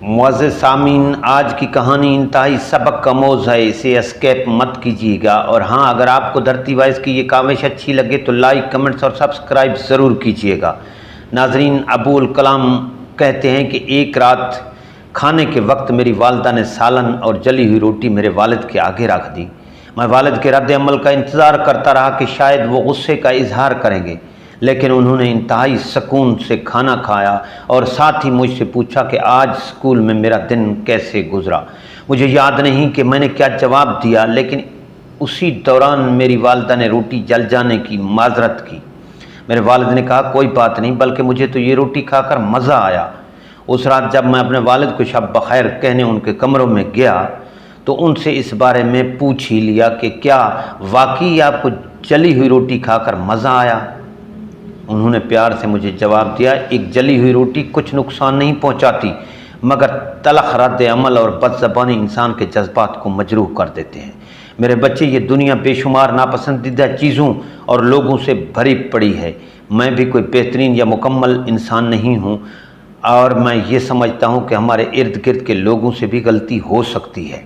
معزز سامعین، آج کی کہانی انتہائی سبق آموز ہے، اسے اسکیپ مت کیجیے گا۔ اور ہاں، اگر آپ کو دھرتی وائس کی یہ کاوش اچھی لگے تو لائک، کمنٹس اور سبسکرائب ضرور کیجیے گا۔ ناظرین، ابو الکلام کہتے ہیں کہ ایک رات کھانے کے وقت میری والدہ نے سالن اور جلی ہوئی روٹی میرے والد کے آگے رکھ دی۔ میں والد کے رد عمل کا انتظار کرتا رہا کہ شاید وہ غصے کا اظہار کریں گے، لیکن انہوں نے انتہائی سکون سے کھانا کھایا اور ساتھ ہی مجھ سے پوچھا کہ آج اسکول میں میرا دن کیسے گزرا۔ مجھے یاد نہیں کہ میں نے کیا جواب دیا، لیکن اسی دوران میری والدہ نے روٹی جل جانے کی معذرت کی۔ میرے والد نے کہا، کوئی بات نہیں، بلکہ مجھے تو یہ روٹی کھا کر مزہ آیا۔ اس رات جب میں اپنے والد کو شب بخیر کہنے ان کے کمروں میں گیا تو ان سے اس بارے میں پوچھ ہی لیا کہ کیا واقعی آپ کو جلی ہوئی روٹی کھا کر مزہ آیا؟ انہوں نے پیار سے مجھے جواب دیا، ایک جلی ہوئی روٹی کچھ نقصان نہیں پہنچاتی، مگر تلخ رد عمل اور بد زبانی انسان کے جذبات کو مجروح کر دیتے ہیں۔ میرے بچے، یہ دنیا بے شمار ناپسندیدہ چیزوں اور لوگوں سے بھری پڑی ہے۔ میں بھی کوئی بہترین یا مکمل انسان نہیں ہوں، اور میں یہ سمجھتا ہوں کہ ہمارے ارد گرد کے لوگوں سے بھی غلطی ہو سکتی ہے۔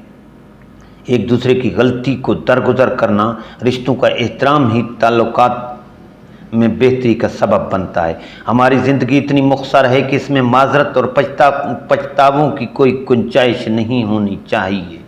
ایک دوسرے کی غلطی کو درگزر کرنا، رشتوں کا احترام ہی تعلقات میں بہتری کا سبب بنتا ہے۔ ہماری زندگی اتنی مختصر ہے کہ اس میں معذرت اور پچھتاووں کی کوئی گنجائش نہیں ہونی چاہیے۔